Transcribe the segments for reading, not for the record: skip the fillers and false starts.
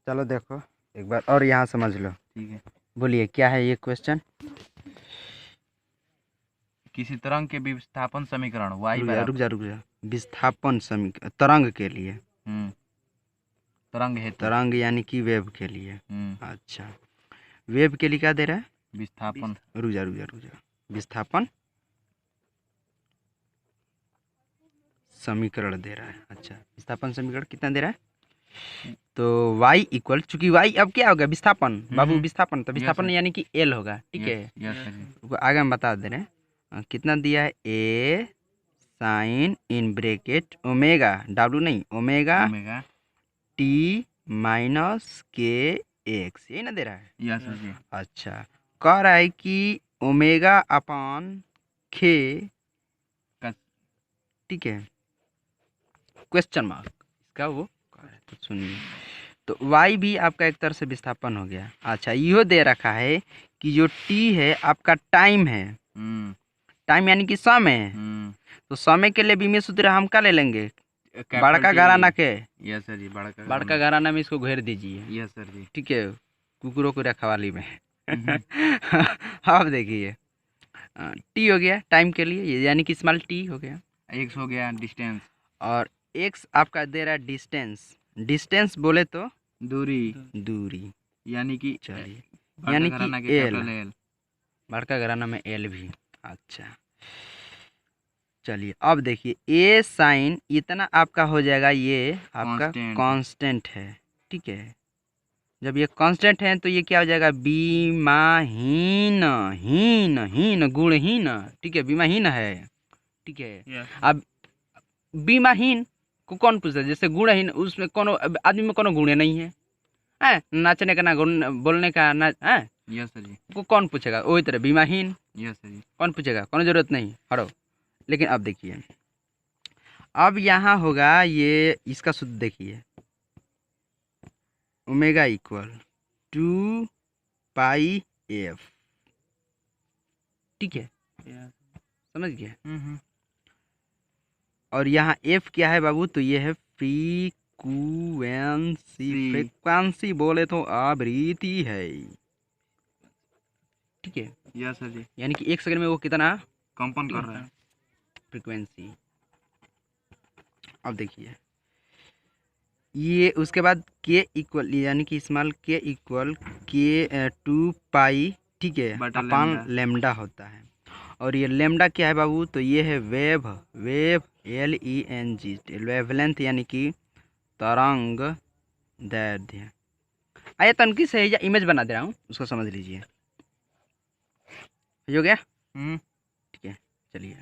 चलो देखो एक बार और यहाँ समझ लो। ठीक है। बोलिए क्या है ये क्वेश्चन। किसी तरंग के विस्थापन समीकरण y रुक जा रुक बराबर। जा रुक जा। विस्थापन समीकरण तरंग के लिए। हम्म। तरंग हेतु। तरंग यानी कि वेव के लिए। अच्छा, वेव के लिए क्या दे रहा है? विस्थापन। रुक जा रुक जा रुक जा। विस्थापन समीकरण दे रहा है। अच्छा, विस्थापन समीकरण कितना दे रहा है? तो y इक्वल, चूंकि y अब क्या होगा? विस्थापन बाबू, विस्थापन तो विस्थापन यानी कि l होगा। ठीक है, रुको, आगे हम बता दे रहे हैं। कितना दिया है? a sine in bracket omega, w नहीं, omega t minus k x, यही ना दे रहा है? Yes sir ji. अच्छा, कह रहा है कि ओमेगा अपॉन खे, ठीक है, क्वेश्चन मार्क इसका वो है। तो सुनिए, तो y भी आपका एक तरह से विस्थापन हो गया। अच्छा, यो दे रखा है कि जो t है आपका टाइम है। टाइम यानी कि समय। तो समय के लिए भी सूत्र हम क्या ले लेंगे? बड़का घराना के। यस सर जी। बड़का घराना में इसको घेर दीजिए। यस सर जी। ठीक है, कुकुरों को रखवाली में। अब देखिए, टी हो गया टाइम के लिए, यानी कि स्मॉल टी हो गया। एक्स हो गया डिस्टेंस, और एक्स आपका दे रहा है डिस्टेंस। डिस्टेंस बोले तो दूरी, दूरी, यानी कि चलिए, बड़का यानी घराना कि के एल, कैपिटल एल। बड़का घराना में एल भी। अच्छा, चलिए अब देखिए, ए साइन इतना आपका हो जाएगा, ये आपका कांस्टेंट है। ठीक है, जब ये कांस्टेंट है तो ये क्या हो जाएगा? बीमाहीन, हीन हीन गुणहीन। ठीक है, बीमाहीन है। ठीक है, अब बीमाहीन को कौन पूछता है? जैसे गुणहीन, उसमें कोनो आदमी में कोनो गुण नहीं है, हैं? नाचने का ना गुण, बोलने का ना, हैं? यस सर जी। को कौन पूछेगा? वही तरह बीमाहीन। यस सर जी। कौन पूछेगा? कोनो जरूरत नहीं, हटो। लेकिन अब देखिए, अब यहाँ होगा ये, इसका सूत्र देखिए, ओमेगा इक्वल 2 पाई एफ। ठीक है, समझ गया? और यहाँ एफ क्या है बाबू? तो ये है फ्रीक्वेंसी। फ्रीक्वेंसी बोले तो आवृत्ति है। ठीक है, यस सर जी। यानी कि एक सेकंड में वो कितना कंपन कर रहा है, फ्रीक्वेंसी। अब देखिए, ये उसके बाद के इक्वल, यानी कि स्मॉल के इक्वल के 2 पाई, ठीक है, अपान लेमडा होता है। और ये लेमडा क्या है बाबू? तो ये है वेव, वेव LENG, वेवलेंथ यानी कि तरंग दैर्ध्य। आइए तनकी से या इमेज बना दे रहा हूँ, उसको समझ लीजिए। हो गया? ठीक है, चलिए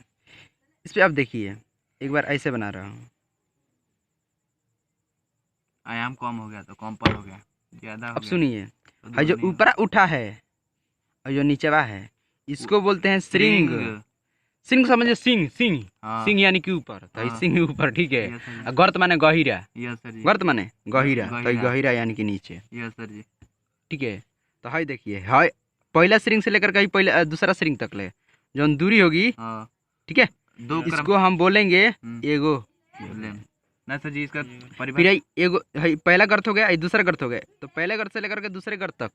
इस पे अब देखिए, एक बार ऐसे बना रहा हूँ। आयाम कम हो गया तो कॉम्पन हो गया, ज्यादा हो अब गया सुनिए, तो जो ऊपर उठा है और जो नीचेवा है, इसको बोलते हैं श्रिंग। सिंह समझे? सिंह, सिंह, सिंह यानी कि ऊपर, तो सिंह ऊपर। ठीक है, गर्त माने गहिरा। गर्त माने गहिरा, तो गहिरा यानी कि नीचे। यस सर जी। ठीक है, तो हाई देखिए, हाई पहला श्रिंग से लेकर के पहले दूसरा श्रिंग तक ले जो दूरी होगी, ठीक है, इसको हम बोलेंगे एगो। ना सर जी, इसका फिर एगो पहला गर्त हो गया, दूसरा गर्त हो गया, तो पहले गर्त से लेकर के दूसरे गर्त तक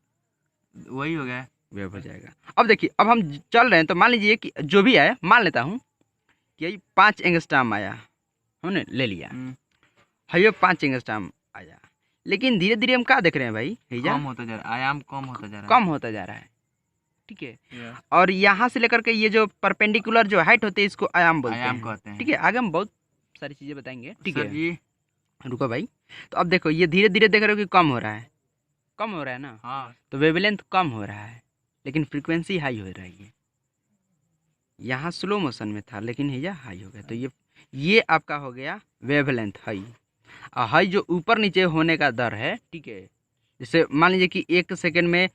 वही हो गया, वेव हो जाएगा। अब देखिए, अब हम चल रहे हैं, तो मान लीजिए कि जो भी आया, मान लेता हूँ कि यही 5 एंगस्ट्रॉम आया, हमने ले लिया है, ये 5 एंगस्ट्रॉम आया। लेकिन धीरे धीरे हम क्या देख रहे हैं भाई? कम होता जा रहा है, आयाम कम होता जा रहा है, कम होता जा रहा है। ठीक है, और यहाँ से लेकर के ये जो परपेंडिकुलर जो हाइट होती है, इसको आयाम बोलते हैं। ठीक है, आगे हम बहुत सारी चीजें बताएंगे। ठीक है जी, रुको भाई। तो अब देखो, ये धीरे धीरे देख रहे हो कि कम हो रहा है, कम हो रहा है ना? हाँ, तो वेवलेंथ कम हो रहा है, लेकिन फ्रीक्वेंसी हाई हो रही है। यहाँ स्लो मोशन में था, लेकिन यह हाई हो गया। तो ये आपका हो गया वेवलेंथ हाई। और हाई जो ऊपर नीचे होने का दर है, ठीक है, जैसे मान लीजिए कि 1 सेकंड में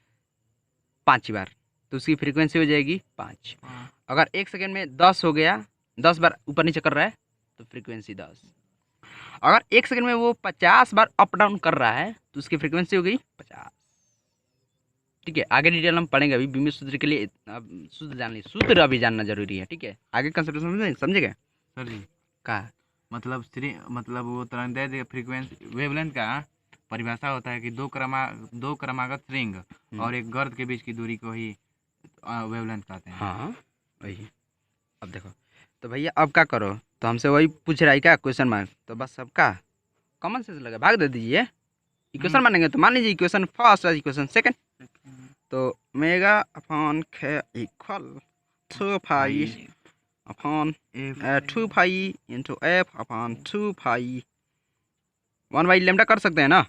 5 बार, तो उसकी फ्रीक्वेंसी हो जाएगी 5। अगर 1 सेकंड में 10 हो गया, 10 बार ऊपर नीचे कर रहा है, तो फ्रीक्वेंसी 10। अगर 1 सेकंड में वो 50 बार अप डाउन कर रहा है, तो उसकी फ्रीक्वेंसी हो गई 50। ठीक है, आगे डिटेल हम पढ़ेंगे। अभी बीमित सूत्र के लिए सूत्र जान लीजिए, सूत्र अभी जानना जरूरी है। ठीक है, आगे कंसेप्ट समझेगा सर जी? का मतलब वो तरंग फ्रीक्वेंसी वेवलेंथ का परिभाषा होता है कि दो क्रमागत रिंग और एक गर्त के बीच की दूरी को ही वेवलेंथ कहते हैं। हाँ वही। अब देखो तो भैया अब क्या करो, तो हमसे वही पूछ रहा है क्या क्वेश्चन मार्क, तो बस सबका कॉमन सेंस लगा भाग दे दीजिए। इक्वेशन मानेंगे तो मान लीजिए इक्वेशन फर्स्ट और इक्वेशन सेकंड, तो मेगा अपॉन ख equal 2 pi upon 2 pi into F upon 2 पाई 1 लेमडा कर सकते हैं ना।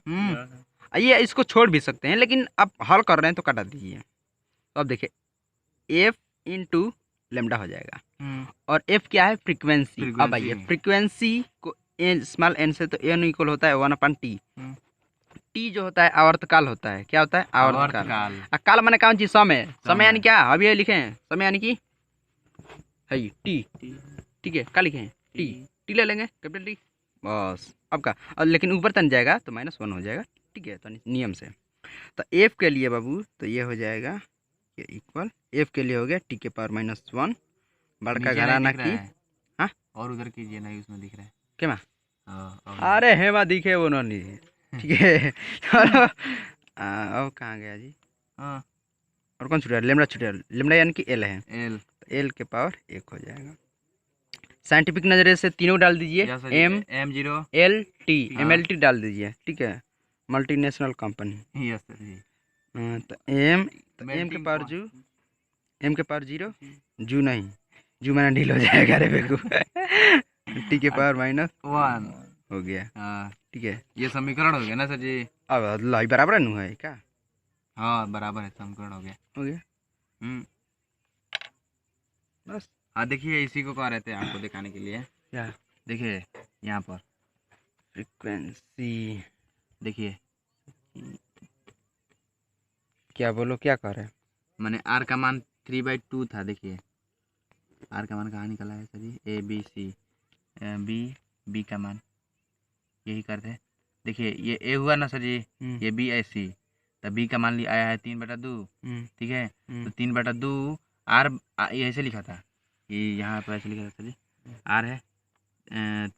ये इसको छोड़ भी सकते हैं, लेकिन आप हल कर रहे हैं तो काटा दीजिए। तो अब देखिए एफ इंटू लेमडा हो जाएगा, और एफ क्या है, फ्रीक्वेंसी। अब आइए फ्रीक्वेंसी को स्मॉल एन से, तो एन इक्वल होता है 1/t। टी जो होता है आवर्तकाल होता है, क्या होता है आवर्तकाल। काल माने कौन चीज, समय। समय यानी क्या, अभी ये लिखे हैं समय यानी कि है टी, ठीक है, क्या लिखे हैं टी, टी ले लेंगे कैपिटल टी बस। अब का और लेकिन ऊपर तन जाएगा तो -1 हो जाएगा, ठीक है, तो नियम से। तो एफ के लिए बाबू तो ये हो जाएगा ये इक्वल, एफ के लिए हो गया टी के पावर -1 बड़का घराना की। हाँ और उधर कीजिए ना, उसमें दिख रहा है क्या। अरे हेमा दिखे वो नहीं, ठीक है। अब कहाँ गया जी, और कौन छुटा, लेमडा छुटा, लेमडा यानी कि एल है, एल, तो एल के पावर 1 हो जाएगा। साइंटिफिक नजरिए से तीनों डाल दीजिए, M0 LT MLT डाल दीजिए, ठीक है, मल्टीनेशनल कंपनी। Yes sir. तो एम के पावर जू, एम के पावर 0 जू नहीं, जू मैंने ढील हो जाएगा रे बेकू। टी के पावर -1 हो गया, ठीक है, ये समीकरण हो गया ना सर जी। अब लाई बराबर नु है क्या, हाँ बराबर है, समीकरण हो गया। बस। हाँ देखिए इसी को कह रहे थे आपको दिखाने के लिए, क्या देखिए यहाँ पर फ्रीक्वेंसी, देखिए क्या बोलो क्या कर रहे हैं, मैंने आर का मान 3/2 था। देखिए आर का मान कहाँ निकला है सर जी, ABC, बी का मान यही करते हैं। देखिए ये ए हुआ ना सर जी, ये BC, तो बी का मान लिया आया है 3/2, ठीक है, तो 3/2 आर ऐसे लिखा था, ये यहाँ पर ऐसे लिखा था सर जी, आर है 3